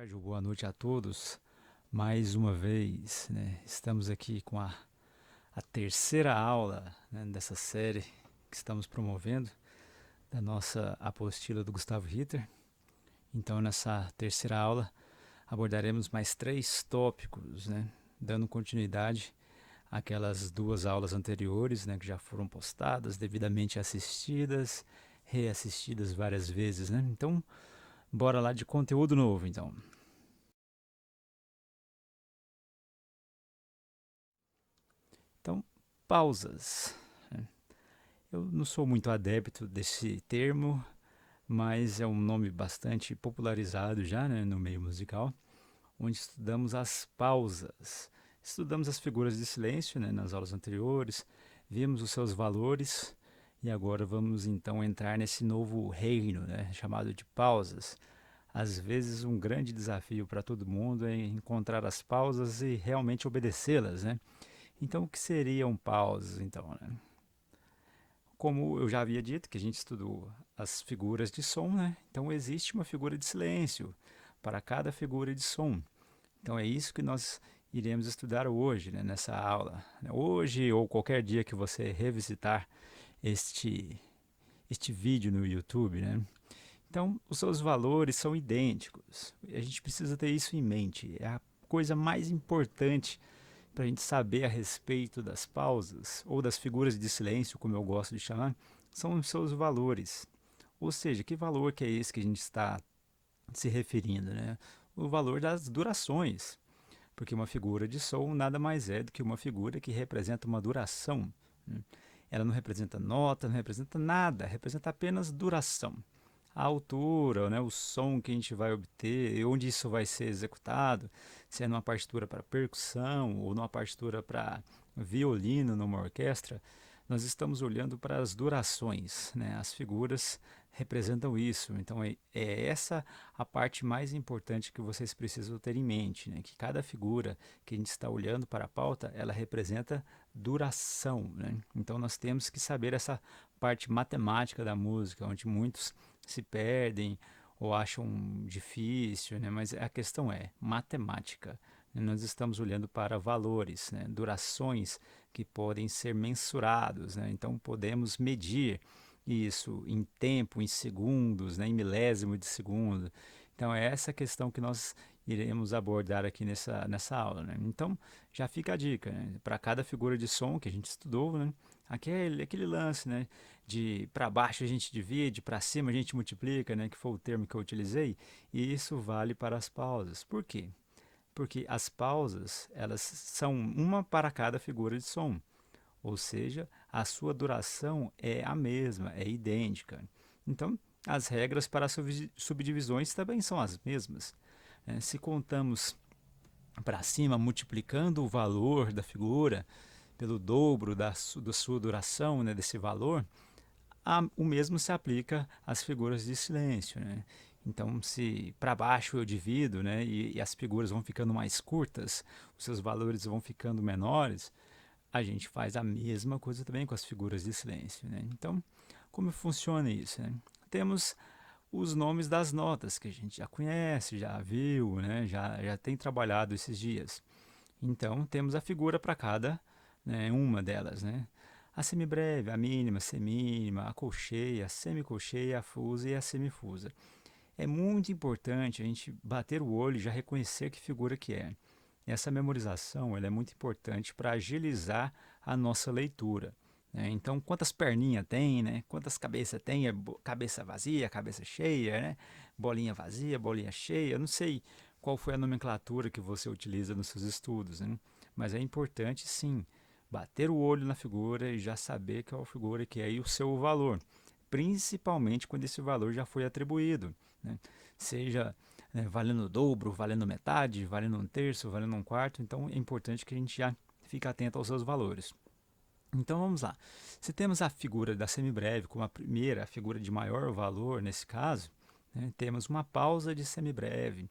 tarde ou boa noite a todos. Mais uma vez, né? Estamos aqui com a terceira aula, né, dessa série que estamos promovendo, da nossa apostila do Gustavo Ritter. Então, nessa terceira aula, abordaremos mais três tópicos, né, dando continuidade àquelas duas aulas anteriores, né, que já foram postadas, devidamente assistidas, reassistidas várias vezes, né? Então, bora lá de conteúdo novo, então. Então, pausas. Eu não sou muito adepto desse termo, mas é um nome bastante popularizado já, né, no meio musical, onde estudamos as pausas. Estudamos as figuras de silêncio, né, nas aulas anteriores, vimos os seus valores e agora vamos então entrar nesse novo reino, né, chamado de pausas. Às vezes um grande desafio para todo mundo é encontrar as pausas e realmente obedecê-las, né? Então o que seriam pausas, então, né? Como eu já havia dito, que a gente estudou as figuras de som, né? Então existe uma figura de silêncio para cada figura de som. Então é isso que nós iremos estudar hoje, né, nessa aula. Hoje ou qualquer dia que você revisitar este, este vídeo no YouTube, né? Então os seus valores são idênticos. A gente precisa ter isso em mente. É a coisa mais importante para a gente saber a respeito das pausas ou das figuras de silêncio, como eu gosto de chamar, são os seus valores. Ou seja, que valor que é esse que a gente está se referindo, né? O valor das durações, porque uma figura de som nada mais é do que uma figura que representa uma duração, né? Ela não representa nota, não representa nada, representa apenas duração. A altura, né, o som que a gente vai obter, onde isso vai ser executado, se é numa partitura para percussão ou numa partitura para violino numa orquestra, nós estamos olhando para as durações, né? As figuras representam isso. Então é essa a parte mais importante que vocês precisam ter em mente, né? Que cada figura que a gente está olhando para a pauta, ela representa duração, né? Então nós temos que saber essa parte matemática da música, onde muitos se perdem ou acham difícil, né? Mas a questão é matemática. Nós estamos olhando para valores, né? Durações que podem ser mensurados, né? Então podemos medir isso em tempo, em segundos, né? Em milésimo de segundo. Então é essa questão que nós iremos abordar aqui nessa aula, né? Então já fica a dica, né? Para cada figura de som que a gente estudou, né? Aquele lance, né? De para baixo a gente divide, para cima a gente multiplica, né? Que foi o termo que eu utilizei. E isso vale para as pausas. Por quê? Porque as pausas, elas são uma para cada figura de som, ou seja, a sua duração é a mesma, é idêntica. Então, as regras para as subdivisões também são as mesmas. Se contamos para cima, multiplicando o valor da figura pelo dobro da sua duração, né, desse valor, o mesmo se aplica às figuras de silêncio, né? Então, se para baixo eu divido, né, e as figuras vão ficando mais curtas, os seus valores vão ficando menores, a gente faz a mesma coisa também com as figuras de silêncio, né? Então, como funciona isso, né? Temos os nomes das notas que a gente já conhece, já viu, né, já tem trabalhado esses dias. Então, temos a figura para cada, né, uma delas, né? A semibreve, a mínima, a semínima, a colcheia, a semicolcheia, a fusa e a semifusa. É muito importante a gente bater o olho e já reconhecer que figura que é. Essa memorização ela é muito importante para agilizar a nossa leitura, né? Então, quantas perninhas tem, né? Quantas cabeças tem? Cabeça vazia, cabeça cheia, né? Bolinha vazia, bolinha cheia. Eu não sei qual foi a nomenclatura que você utiliza nos seus estudos, né? Mas é importante, sim, bater o olho na figura e já saber qual figura que é e o seu valor, principalmente quando esse valor já foi atribuído, né? Seja, né, valendo o dobro, valendo metade, valendo um terço, valendo um quarto. Então é importante que a gente já fique atento aos seus valores. Então vamos lá. Se temos a figura da semibreve como a primeira, a figura de maior valor nesse caso, né, temos uma pausa de semibreve,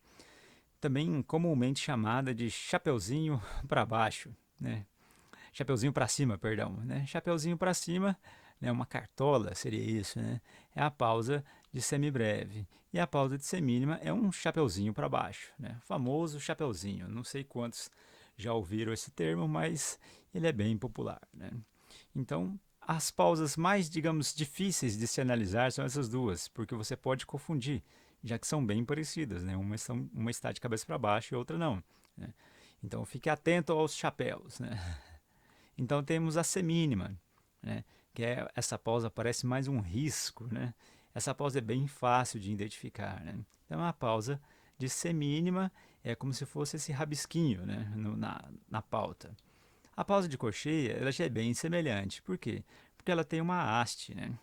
também comumente chamada de chapeuzinho para baixo, né? Chapeuzinho para cima, perdão, né? Chapeuzinho para cima, né? Uma cartola seria isso, né? É a pausa de semibreve. E a pausa de semínima é um chapeuzinho para baixo, né? O famoso chapeuzinho. Não sei quantos já ouviram esse termo, mas ele é bem popular, né? Então, as pausas mais, digamos, difíceis de se analisar são essas duas, porque você pode confundir, já que são bem parecidas, né? Uma está de cabeça para baixo e outra não, né? Então, fique atento aos chapéus, né? Então, temos a semínima, né? Que é, essa pausa parece mais um risco, né? Essa pausa é bem fácil de identificar, né? Então, a pausa de semínima é como se fosse esse rabisquinho, né? Na pauta. A pausa de cocheia, ela já é bem semelhante. Por quê? Porque ela tem uma haste, né?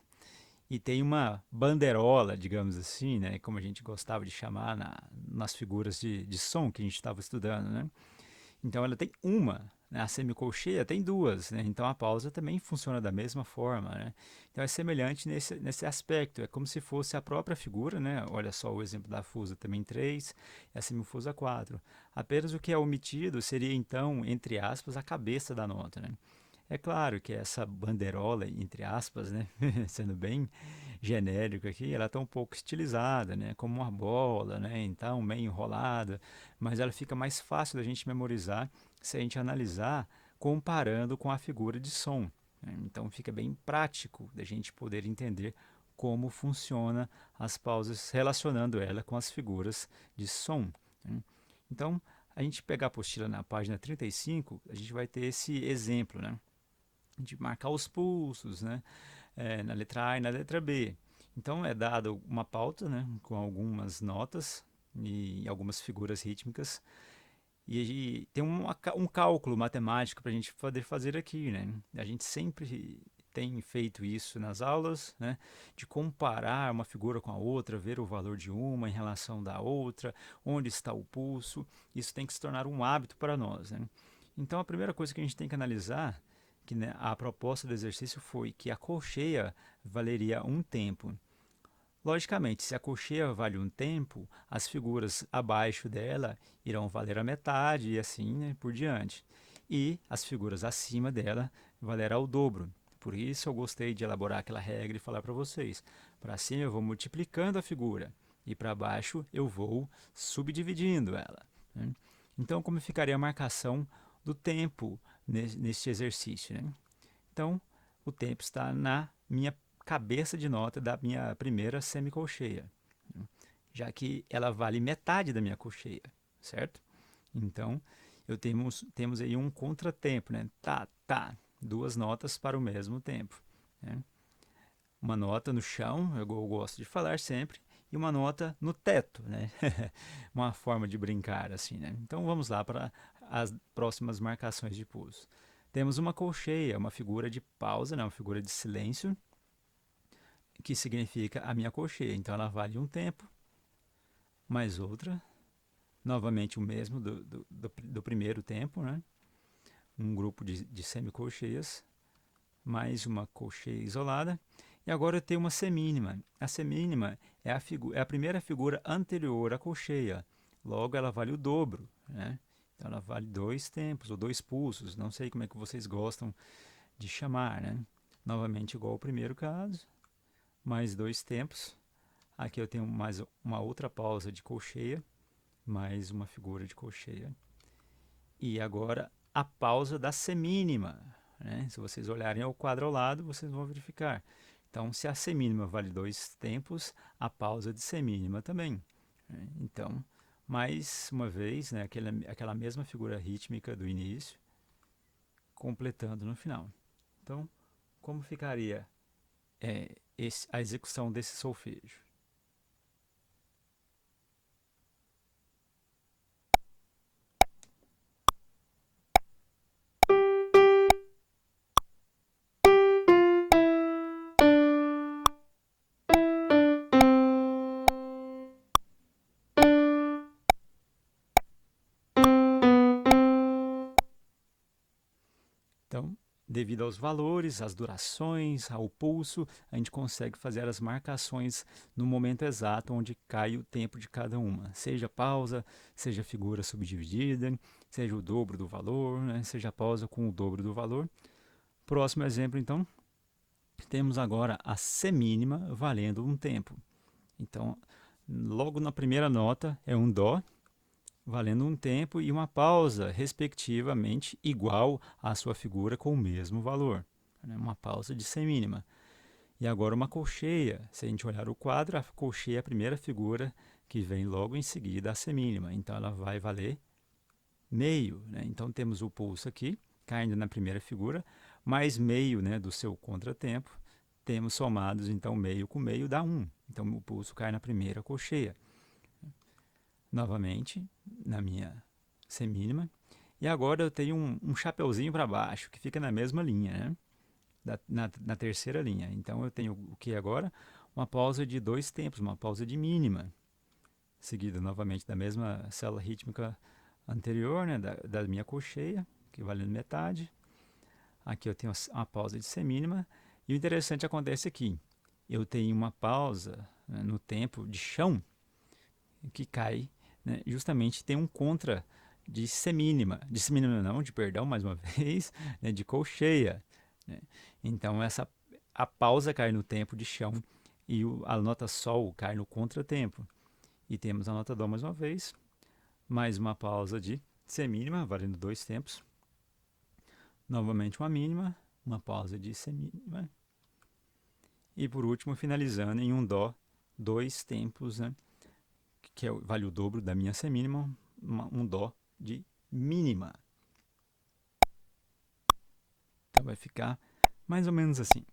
E tem uma banderola, digamos assim, né? Como a gente gostava de chamar nas figuras de som que a gente estava estudando, né? Então ela tem uma, né? A semicolcheia tem duas, né? Então a pausa também funciona da mesma forma, né? Então é semelhante nesse aspecto, é como se fosse a própria figura, né? Olha só o exemplo da fusa também 3 e a semifusa 4. Apenas o que é omitido seria então, entre aspas, a cabeça da nota, né? É claro que essa bandeirola, entre aspas, né, sendo bem genérico aqui, ela está um pouco estilizada, né, como uma bola, né, então meio enrolada, mas ela fica mais fácil da gente memorizar se a gente analisar comparando com a figura de som, né? Então fica bem prático da gente poder entender como funciona as pausas relacionando ela com as figuras de som, né? Então, a gente pegar a apostila na página 35, a gente vai ter esse exemplo, né? De marcar os pulsos, né? Na letra A e na letra B. Então é dado uma pauta, né? Com algumas notas e algumas figuras rítmicas e tem um cálculo matemático para a gente poder fazer aqui, né? A gente sempre tem feito isso nas aulas, né? De comparar uma figura com a outra, ver o valor de uma em relação da outra, onde está o pulso. Isso tem que se tornar um hábito para nós, né? Então a primeira coisa que a gente tem que analisar, que né, a proposta do exercício foi que a colcheia valeria um tempo. Logicamente, se a colcheia vale um tempo, as figuras abaixo dela irão valer a metade e assim, né, por diante. E as figuras acima dela valerá o dobro. Por isso eu gostei de elaborar aquela regra e falar para vocês. Para cima eu vou multiplicando a figura e para baixo eu vou subdividindo ela, né? Então, como ficaria a marcação do tempo neste exercício, né? Então, o tempo está na minha cabeça de nota da minha primeira semicolcheia, né? Já que ela vale metade da minha colcheia, certo? Então, temos aí um contratempo, né? Tá, tá, duas notas para o mesmo tempo, né? Uma nota no chão, eu gosto de falar sempre, e uma nota no teto, né? Uma forma de brincar assim, né? Então vamos lá para as próximas marcações de pulso. Temos uma colcheia, uma figura de pausa, né? Uma figura de silêncio, que significa a minha colcheia. Então ela vale um tempo, mais outra, novamente o mesmo do primeiro tempo, né? Um grupo de semicolcheias, mais uma colcheia isolada. E agora eu tenho uma semínima. A semínima é a primeira figura anterior à colcheia. Logo, ela vale o dobro, né? Então, ela vale dois tempos ou dois pulsos. Não sei como é que vocês gostam de chamar, né? Novamente, igual ao primeiro caso, mais dois tempos. Aqui eu tenho mais uma outra pausa de colcheia, mais uma figura de colcheia. E agora a pausa da semínima, né? Se vocês olharem ao quadro ao lado, vocês vão verificar. Então, se a semínima vale dois tempos, a pausa de semínima também, né? Então, mais uma vez, né, aquela mesma figura rítmica do início, completando no final. Então, como ficaria a execução desse solfejo? Então, devido aos valores, às durações, ao pulso, a gente consegue fazer as marcações no momento exato onde cai o tempo de cada uma. Seja pausa, seja figura subdividida, seja o dobro do valor, né? Seja pausa com o dobro do valor. Próximo exemplo, então, temos agora a semínima valendo um tempo. Então, logo na primeira nota é um Dó, valendo um tempo e uma pausa, respectivamente, igual à sua figura com o mesmo valor. Uma pausa de semínima. E agora uma colcheia. Se a gente olhar o quadro, a colcheia é a primeira figura que vem logo em seguida a semínima. Então ela vai valer meio. Então temos o pulso aqui, caindo na primeira figura, mais meio do seu contratempo. Temos somados, então, meio com meio dá 1. Então o pulso cai na primeira colcheia. Novamente, na minha semínima. E agora eu tenho um chapeuzinho para baixo, que fica na mesma linha, na terceira linha. Então eu tenho o que agora? Uma pausa de 2 tempos, uma pausa de mínima, seguida novamente da mesma célula rítmica anterior, da minha colcheia, que valendo metade. Aqui eu tenho uma pausa de semínima. E o interessante acontece aqui. Eu tenho uma pausa no tempo de chão, que cai, justamente tem um contra de semínima, perdão, mais uma vez, de colcheia. Então a pausa cai no tempo de chão e a nota Sol cai no contratempo. E temos a nota Dó mais uma vez, mais uma pausa de semínima, valendo 2 tempos. Novamente uma mínima, uma pausa de semínima. E por último, finalizando em um Dó, 2 tempos, que vale o dobro da minha semínima, um Dó de mínima. Então vai ficar mais ou menos assim.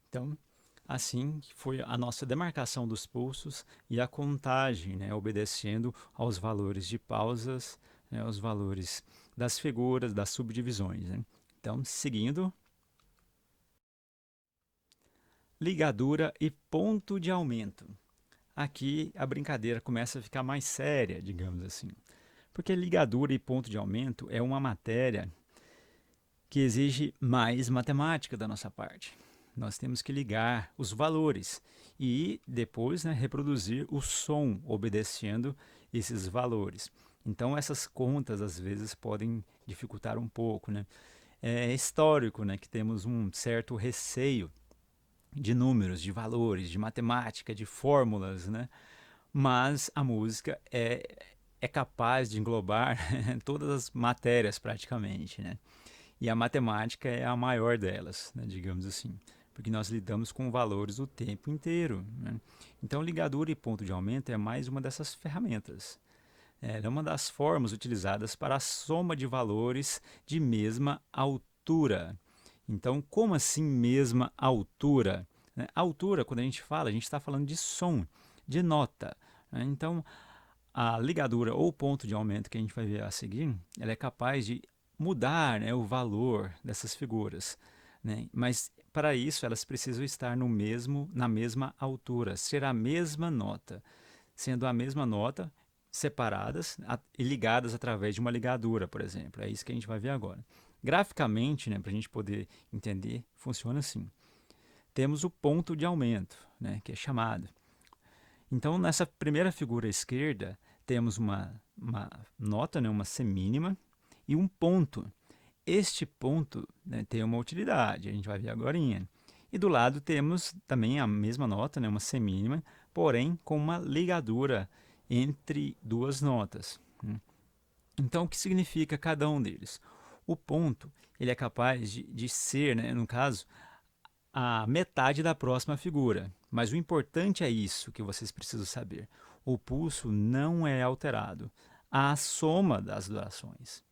Então, assim foi a nossa demarcação dos pulsos e a contagem, obedecendo aos valores de pausas, aos valores das figuras, das subdivisões. Então, seguindo, ligadura e ponto de aumento. Aqui a brincadeira começa a ficar mais séria, digamos assim. Porque ligadura e ponto de aumento é uma matéria que exige mais matemática da nossa parte. Nós temos que ligar os valores e depois reproduzir o som obedecendo esses valores. Então essas contas às vezes podem dificultar um pouco. É histórico que temos um certo receio de números, de valores, de matemática, de fórmulas, mas a música é capaz de englobar todas as matérias praticamente. E a matemática é a maior delas, digamos assim, porque nós lidamos com valores o tempo inteiro. Então, ligadura e ponto de aumento é mais uma dessas ferramentas. É uma das formas utilizadas para a soma de valores de mesma altura. Então, como assim mesma altura? A altura, quando a gente fala, a gente está falando de som, de nota. Então, a ligadura ou ponto de aumento que a gente vai ver a seguir, ela é capaz de mudar o valor dessas figuras. Mas, para isso, elas precisam estar na mesma altura, ser a mesma nota. Sendo a mesma nota, separadas e ligadas através de uma ligadura, por exemplo. É isso que a gente vai ver agora. Graficamente, para a gente poder entender, funciona assim. Temos o ponto de aumento, que é chamado. Então, nessa primeira figura à esquerda, temos uma nota, uma semínima, e um ponto. Este ponto tem uma utilidade, a gente vai ver agora. E do lado temos também a mesma nota, uma semínima, porém com uma ligadura entre duas notas. Então, o que significa cada um deles? O ponto ele é capaz de ser, no caso, a metade da próxima figura. Mas o importante é isso que vocês precisam saber. O pulso não é alterado. Há a soma das durações.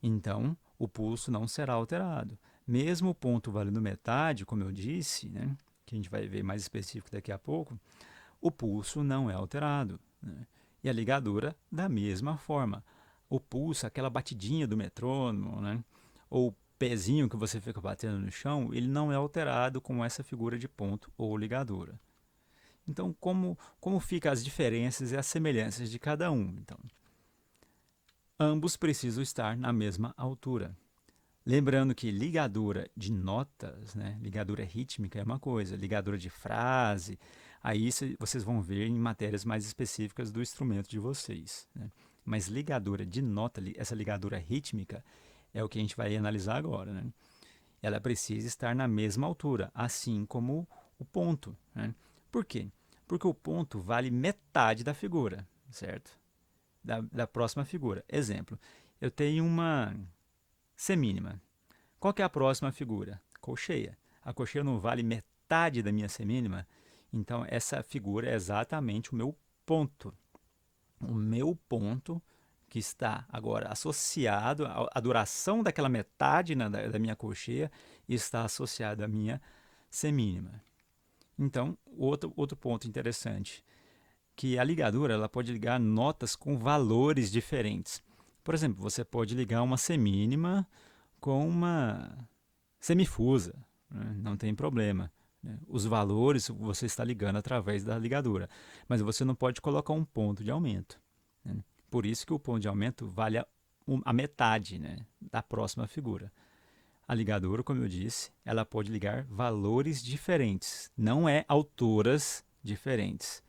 Então, o pulso não será alterado. Mesmo o ponto valendo metade, como eu disse, que a gente vai ver mais específico daqui a pouco, o pulso não é alterado. E a ligadura, da mesma forma. O pulso, aquela batidinha do metrônomo, ou o pezinho que você fica batendo no chão, ele não é alterado com essa figura de ponto ou ligadura. Então, como ficam as diferenças e as semelhanças de cada um? Então, ambos precisam estar na mesma altura. Lembrando que ligadura de notas, né, ligadura rítmica é uma coisa, ligadura de frase, aí vocês vão ver em matérias mais específicas do instrumento de vocês, né? Mas ligadura de nota, essa ligadura rítmica, é o que a gente vai analisar agora, né? Ela precisa estar na mesma altura, assim como o ponto, né? Por quê? Porque o ponto vale metade da figura, certo? Da próxima figura. Exemplo, eu tenho uma semínima. Qual que é a próxima figura? Colcheia. A colcheia não vale metade da minha semínima, então essa figura é exatamente o meu ponto. O meu ponto que está agora associado à duração daquela metade, né, da minha colcheia está associado à minha semínima. Então, outro ponto interessante, que a ligadura ela pode ligar notas com valores diferentes. Por exemplo, você pode ligar uma semínima com uma semifusa, né? Não tem problema, né? Os valores você está ligando através da ligadura, mas você não pode colocar um ponto de aumento, né? Por isso que o ponto de aumento vale a metade, né, da próxima figura. A ligadura, como eu disse, ela pode ligar valores diferentes, não é alturas diferentes,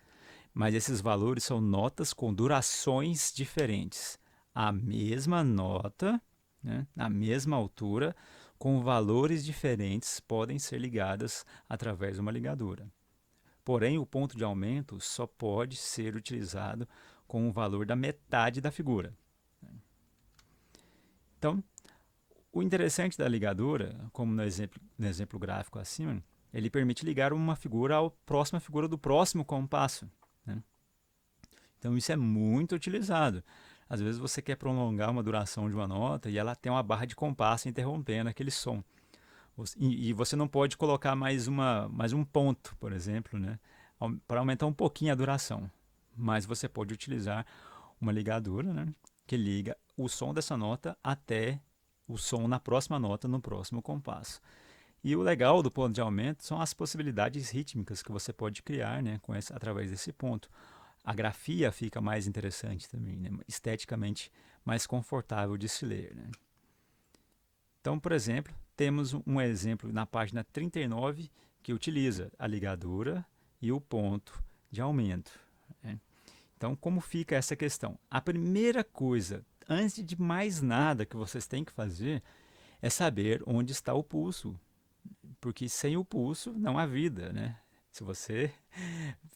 mas esses valores são notas com durações diferentes. A mesma nota, né, na mesma altura, com valores diferentes, podem ser ligadas através de uma ligadura. Porém, o ponto de aumento só pode ser utilizado com o valor da metade da figura. Então, o interessante da ligadura, como no exemplo gráfico acima, ele permite ligar uma figura à próxima figura do próximo compasso, né? Então, isso é muito utilizado. Às vezes você quer prolongar uma duração de uma nota e ela tem uma barra de compasso interrompendo aquele som. E você não pode colocar mais um ponto, por exemplo, né, para aumentar um pouquinho a duração. Mas você pode utilizar uma ligadura, né, que liga o som dessa nota até o som na próxima nota, no próximo compasso. E o legal do ponto de aumento são as possibilidades rítmicas que você pode criar, né, através desse ponto. A grafia fica mais interessante também, né, esteticamente mais confortável de se ler, né? Então, por exemplo, temos um exemplo na página 39 que utiliza a ligadura e o ponto de aumento, né? Então, como fica essa questão? A primeira coisa, antes de mais nada que vocês têm que fazer, é saber onde está o pulso, porque sem o pulso não há vida, né? Se você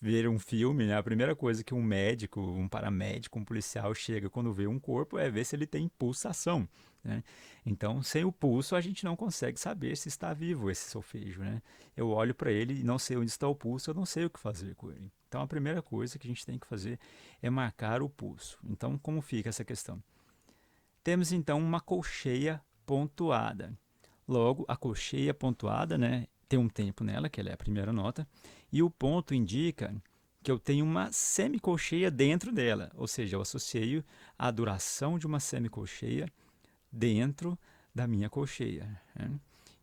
ver um filme, né, a primeira coisa que um médico, um paramédico, um policial chega quando vê um corpo é ver se ele tem pulsação, né? Então, sem o pulso, a gente não consegue saber se está vivo esse solfejo, né? Eu olho para ele e não sei onde está o pulso, eu não sei o que fazer com ele. Então, a primeira coisa que a gente tem que fazer é marcar o pulso. Então, como fica essa questão? Temos, então, uma colcheia pontuada. Logo, a colcheia pontuada, né, tem um tempo nela, que ela é a primeira nota, e o ponto indica que eu tenho uma semicolcheia dentro dela, ou seja, eu associo a duração de uma semicolcheia dentro da minha colcheia, né?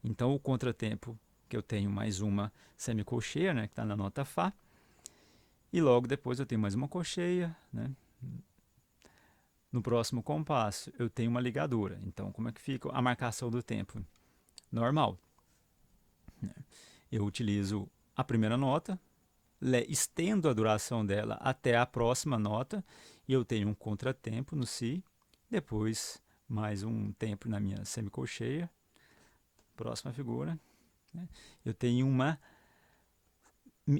Então, o contratempo que eu tenho mais uma semicolcheia, né, que está na nota Fá, e logo depois eu tenho mais uma colcheia, né? No próximo compasso, eu tenho uma ligadura. Então, como é que fica a marcação do tempo? Normal, né? Eu utilizo a primeira nota, estendo a duração dela até a próxima nota e eu tenho um contratempo no Si, depois mais um tempo na minha semicolcheia, próxima figura, né? Eu tenho uma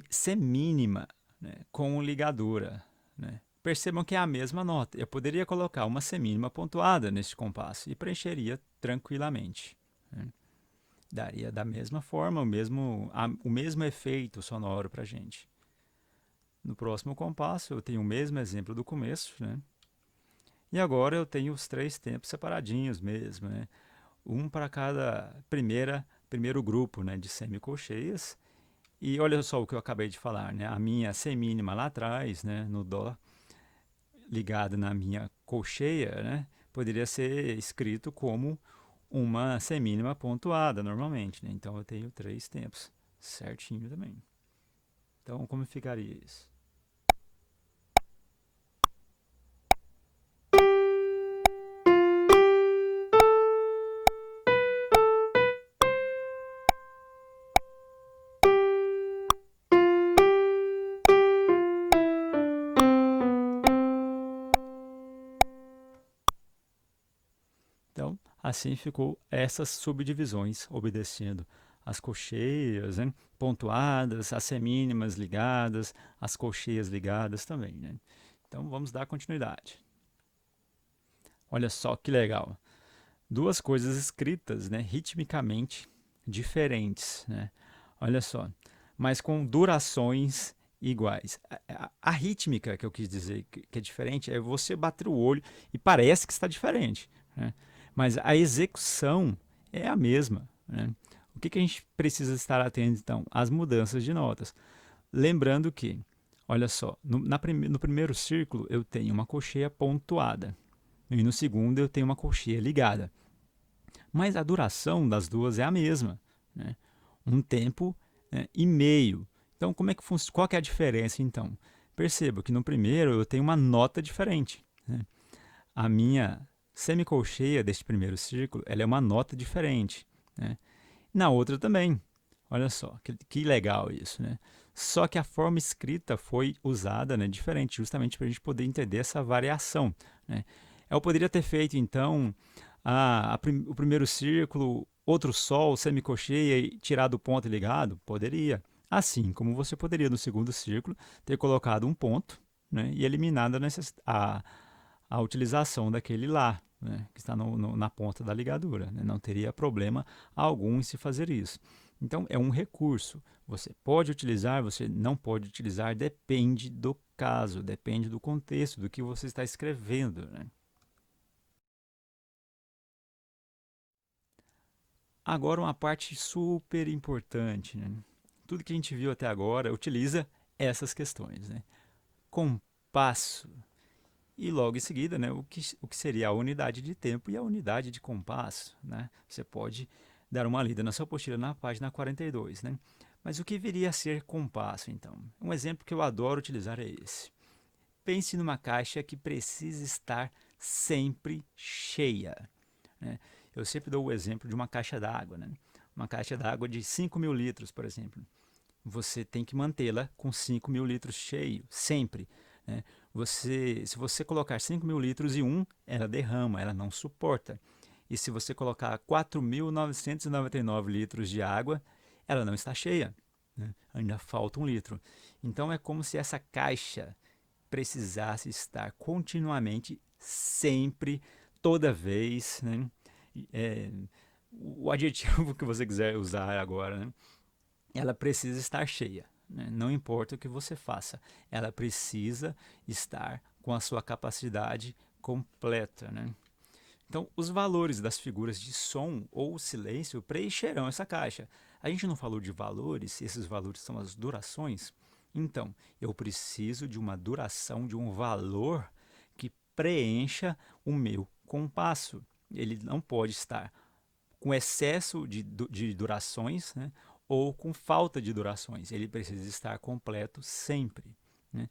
semínima, né, com ligadura, né? Percebam que é a mesma nota. Eu poderia colocar uma semínima pontuada neste compasso e preencheria tranquilamente, né? Daria da mesma forma o mesmo efeito sonoro para a gente. No próximo compasso, eu tenho o mesmo exemplo do começo, né? E agora eu tenho os três tempos separadinhos mesmo, né? Um para cada primeiro grupo, né, de semicolcheias. E olha só o que eu acabei de falar, né? A minha semínima lá atrás, né, no Dó, ligada na minha colcheia, né, poderia ser escrito como uma semínima pontuada normalmente, né? Então eu tenho três tempos certinho também. Então, como ficaria isso? Assim ficou essas subdivisões obedecendo as colcheias, né, pontuadas, as semínimas ligadas, as colcheias ligadas também, né? Então vamos dar continuidade. Olha só que legal. Duas coisas escritas, né, ritmicamente diferentes, né? Olha só, mas com durações iguais. A rítmica que eu quis dizer que é diferente é você bater o olho e parece que está diferente, né? Mas a execução é a mesma, né? O que a gente precisa estar atento, então? As mudanças de notas. Lembrando que, olha só, no primeiro círculo eu tenho uma colcheia pontuada e no segundo eu tenho uma colcheia ligada. Mas a duração das duas é a mesma, né? Um tempo, né, e meio. Então, qual que é a diferença, então? Perceba que no primeiro eu tenho uma nota diferente, né? A minha semicolcheia deste primeiro círculo, ela é uma nota diferente, né? Na outra também. Olha só, que legal isso, né? Só que a forma escrita foi usada, né, diferente, justamente para a gente poder entender essa variação, né? Eu poderia ter feito, então, o primeiro círculo, outro sol, semicolcheia e tirado o ponto e ligado? Poderia. Assim como você poderia, no segundo círculo, ter colocado um ponto, né, e eliminado a utilização daquele lá, né, que está na ponta da ligadura, né? Não teria problema algum em se fazer isso. Então, é um recurso. Você pode utilizar, você não pode utilizar, depende do caso, depende do contexto, do que você está escrevendo, né? Agora, uma parte super importante, né? Tudo que a gente viu até agora utiliza essas questões, né? Compasso. E logo em seguida, né, o que seria a unidade de tempo e a unidade de compasso, né? Você pode dar uma lida na sua apostila na página 42, né? Mas o que viria a ser compasso, então? Um exemplo que eu adoro utilizar é esse. Pense numa caixa que precisa estar sempre cheia, né? Eu sempre dou o exemplo de uma caixa d'água, né? Uma caixa d'água de 5.000 litros, por exemplo. Você tem que mantê-la com 5.000 litros cheio, sempre, né? Se você colocar 5.000 litros e ela derrama, ela não suporta. E se você colocar 4.999 litros de água, ela não está cheia, né? Ainda falta 1 litro. Então é como se essa caixa precisasse estar continuamente, sempre, toda vez, né? É, o adjetivo que você quiser usar agora, né? Ela precisa estar cheia, né? Não importa o que você faça, ela precisa estar com a sua capacidade completa, né? Então, os valores das figuras de som ou silêncio preencherão essa caixa. A gente não falou de valores, esses valores são as durações. Então, eu preciso de uma duração, de um valor que preencha o meu compasso. Ele não pode estar com excesso de durações, né, ou com falta de durações. Ele precisa estar completo sempre, né?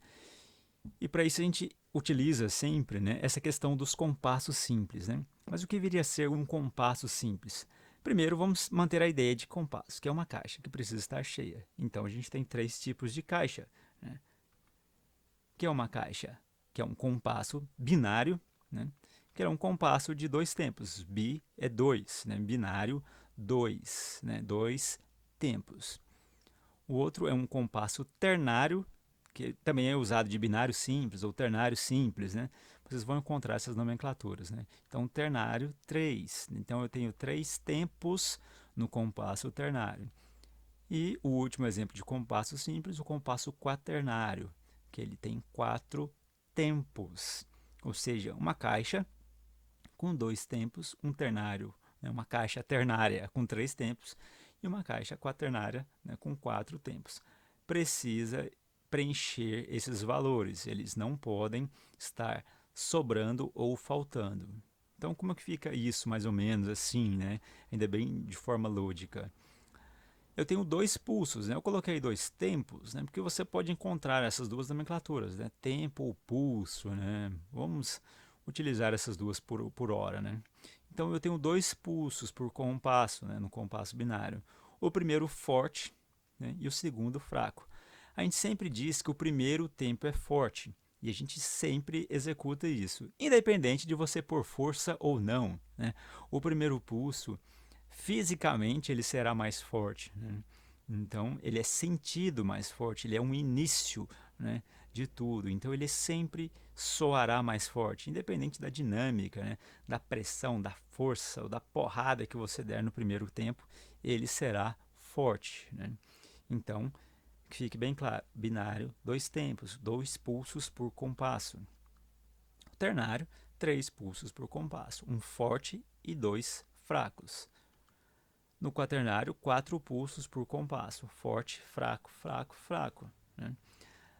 E para isso a gente utiliza sempre, né, essa questão dos compassos simples, né? Mas o que viria a ser um compasso simples? Primeiro, vamos manter a ideia de compasso, que é uma caixa que precisa estar cheia. Então, a gente tem 3 tipos de caixa, né? Que é uma caixa que é um compasso binário, né? Que é um compasso de 2 tempos. Bi é 2, né? Binário, 2, né? 2 tempos. O outro é um compasso ternário, que também é usado de binário simples ou ternário simples, né? Vocês vão encontrar essas nomenclaturas, né? Então, ternário, 3. Então, eu tenho 3 tempos no compasso ternário. E o último exemplo de compasso simples, o compasso quaternário, que ele tem 4 tempos. Ou seja, uma caixa com 2 tempos, um ternário, né? Uma caixa ternária com 3 tempos e uma caixa quaternária, né, com 4 tempos. Precisa preencher esses valores, eles não podem estar sobrando ou faltando. Então, como é que fica isso, mais ou menos assim, né? Ainda bem de forma lógica. Eu tenho 2 pulsos, né? Eu coloquei 2 tempos, né? Porque você pode encontrar essas duas nomenclaturas, né? Tempo ou pulso, né? Vamos utilizar essas duas por hora, né? Então, eu tenho 2 pulsos por compasso, né? No compasso binário. O primeiro forte, né? E o segundo fraco. A gente sempre diz que o primeiro tempo é forte E a gente sempre executa isso, independente de você pôr força ou não, né? O primeiro pulso, fisicamente, ele será mais forte, né? Então, ele é sentido mais forte, ele é um início, né, de tudo. Então, ele sempre soará mais forte, independente da dinâmica, né, da pressão, da força ou da porrada que você der no primeiro tempo, ele será forte, né? Então, que fique bem claro, binário, 2 tempos, 2 pulsos por compasso. Ternário, 3 pulsos por compasso, um forte e 2 fracos. No quaternário, 4 pulsos por compasso, forte, fraco, fraco, fraco, né?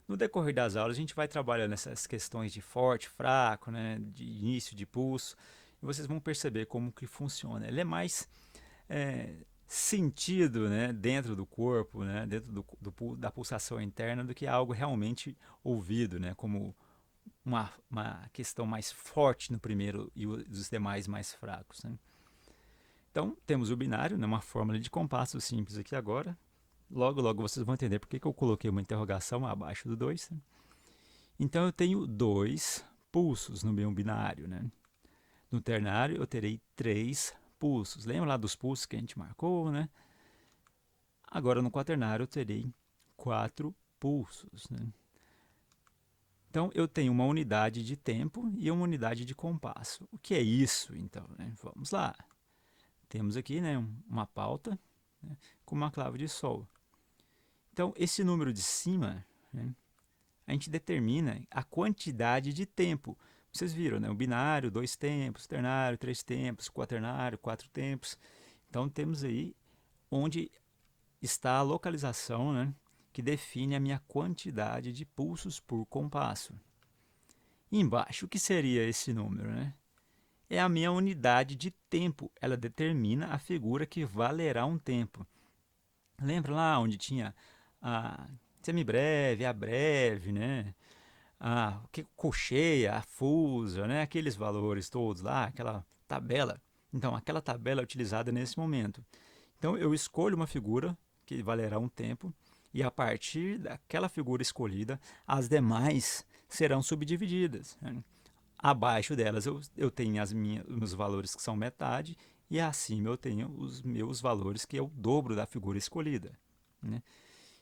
No decorrer das aulas, a gente vai trabalhando essas questões de forte, fraco, né, de início de pulso, e vocês vão perceber como que funciona. Ele é mais sentido, né, dentro do corpo, né, dentro da pulsação interna, do que algo realmente ouvido, né, como uma questão mais forte no primeiro e os demais mais fracos, né? Então, temos o binário, né, uma fórmula de compasso simples aqui agora. Logo, logo vocês vão entender por que eu coloquei uma interrogação abaixo do 2. Né? Então, eu tenho 2 pulsos no meu binário. Né? No ternário, eu terei 3 pulsos. Lembra lá dos pulsos que a gente marcou? Né? Agora, no quaternário, eu terei 4 pulsos. Né? Então, eu tenho uma unidade de tempo e uma unidade de compasso. O que é isso, então? Né? Vamos lá. Temos aqui, né, uma pauta, né, com uma clave de sol. Então, esse número de cima, né, a gente determina a quantidade de tempo. Vocês viram, né? O binário, 2 tempos, ternário, 3 tempos, quaternário, 4 tempos. Então, temos aí onde está a localização, né, que define a minha quantidade de pulsos por compasso. E embaixo, o que seria esse número? Né? É a minha unidade de tempo. Ela determina a figura que valerá um tempo. Lembra lá onde tinha a semibreve, a breve, né? A cocheia, a fusa, né? Aqueles valores todos lá, aquela tabela. Então, aquela tabela é utilizada nesse momento. Então, eu escolho uma figura que valerá um tempo e a partir daquela figura escolhida, as demais serão subdivididas. Né? Abaixo delas eu tenho os meus valores que são metade e acima eu tenho os meus valores que é o dobro da figura escolhida. Né?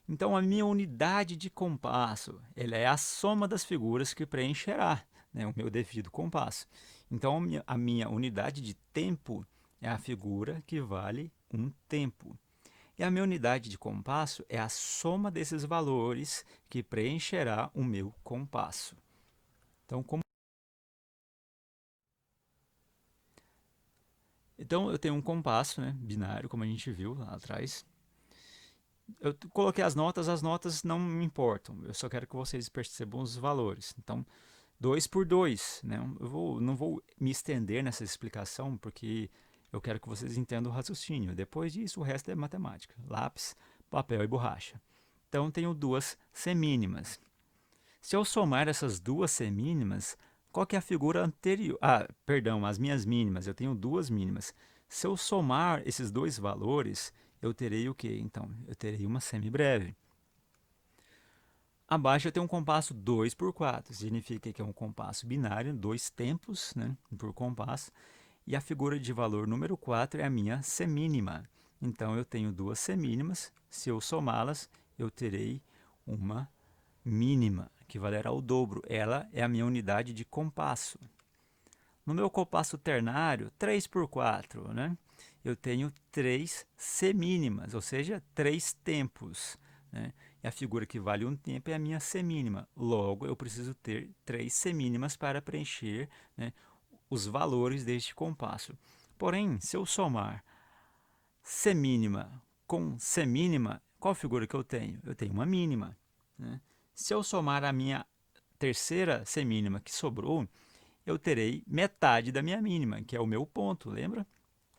Então, a minha unidade de compasso ela é a soma das figuras que preencherá, né, o meu devido compasso. Então, a minha unidade de tempo é a figura que vale um tempo. E a minha unidade de compasso é a soma desses valores que preencherá o meu compasso. Então, eu tenho um compasso, né, binário, como a gente viu lá atrás. Eu coloquei as notas não me importam, eu só quero que vocês percebam os valores. Então, 2 por 2, né? Não vou me estender nessa explicação, porque eu quero que vocês entendam o raciocínio. Depois disso, o resto é matemática. Lápis, papel e borracha. Então, tenho 2 semínimas. Se eu somar essas 2 semínimas, qual que é a figura anterior? Ah, perdão, as minhas mínimas. Eu tenho 2 mínimas. Se eu somar esses 2 valores, eu terei o quê? Então, eu terei uma semibreve. Abaixo eu tenho um compasso 2 por 4, significa que é um compasso binário, 2 tempos, né, por compasso, e a figura de valor número 4 é a minha semínima. Então, eu tenho 2 semínimas, se eu somá-las, eu terei uma mínima, que valerá o dobro. Ela é a minha unidade de compasso. No meu compasso ternário, 3 por 4, né, eu tenho 3 semínimas, ou seja, 3 tempos. Né? E a figura que vale um tempo é a minha semínima. Logo, eu preciso ter 3 semínimas para preencher, né, os valores deste compasso. Porém, se eu somar semínima com semínima, qual figura que eu tenho? Eu tenho uma mínima. Né? Se eu somar a minha terceira semínima que sobrou, eu terei metade da minha mínima, que é o meu ponto, lembra?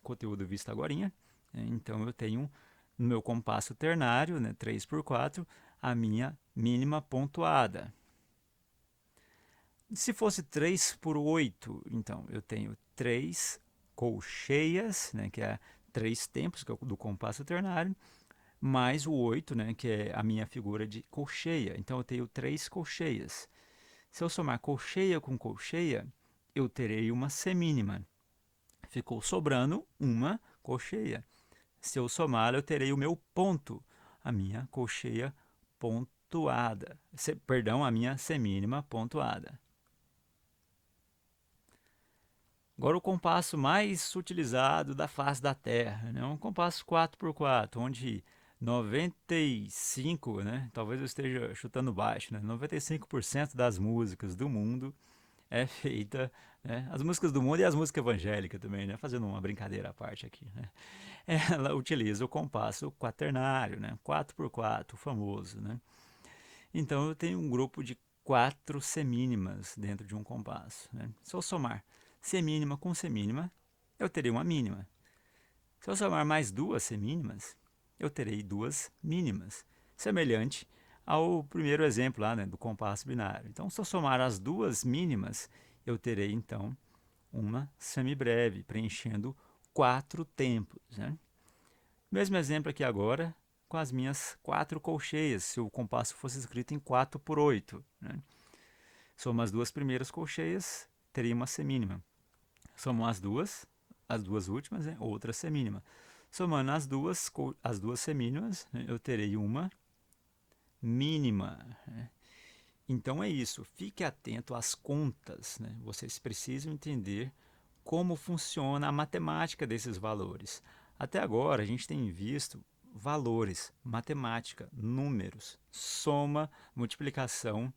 Conteúdo visto agora. Então, eu tenho no meu compasso ternário, né, 3 por 4, a minha mínima pontuada. Se fosse 3 por 8, então, eu tenho 3 colcheias, né, que é 3 tempos, que é do compasso ternário, mais o 8, né, que é a minha figura de colcheia. Então, eu tenho 3 colcheias. Se eu somar colcheia com colcheia, eu terei uma semínima. Ficou sobrando uma colcheia. Se eu somar, eu terei o meu ponto, a minha colcheia pontuada. Perdão, a minha semínima pontuada. Agora o compasso mais utilizado da face da Terra, né? Um compasso 4x4, onde 95, né? Talvez eu esteja chutando baixo, né? 95% das músicas do mundo é feita, né? As músicas do mundo e as músicas evangélicas também, né? Fazendo uma brincadeira à parte aqui, né? Ela utiliza o compasso quaternário, né? 4x4, o famoso, né? Então eu tenho um grupo de 4 semínimas dentro de um compasso, né? Se eu somar semínima com semínima, eu terei uma mínima. Se eu somar mais 2 semínimas, eu terei 2 mínimas, semelhante ao primeiro exemplo lá, né, do compasso binário. Então, se eu somar as 2 mínimas, eu terei então uma semibreve, preenchendo 4 tempos, né? Mesmo exemplo aqui agora com as minhas 4 colcheias, se o compasso fosse escrito em 4x8, né? Somo as 2 primeiras colcheias, teria uma semínima. Somo as duas últimas, né? Outra semínima. Somando as duas semínimas, né? Eu terei uma mínima, né? Então é isso, fique atento às contas, né? Vocês precisam entender como funciona a matemática desses valores. Até agora a gente tem visto valores, matemática, números, soma, multiplicação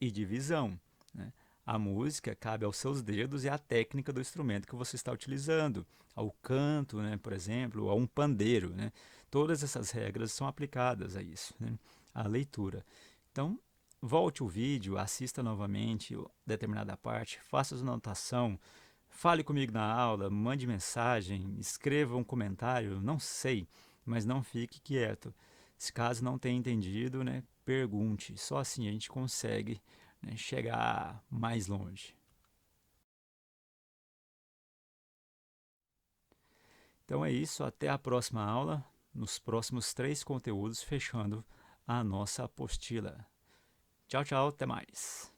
e divisão, né? A música cabe aos seus dedos e à técnica do instrumento que você está utilizando, ao canto, né, por exemplo, ou a um pandeiro, né? Todas essas regras são aplicadas a isso, né? A leitura. Então, volte o vídeo, assista novamente determinada parte, faça sua anotação, fale comigo na aula, mande mensagem, escreva um comentário, não sei, mas não fique quieto. Se caso não tenha entendido, né, pergunte. Só assim a gente consegue, né, chegar mais longe. Então é isso, até a próxima aula, nos próximos 3 conteúdos, fechando a nossa apostila. Tchau, tchau, até mais.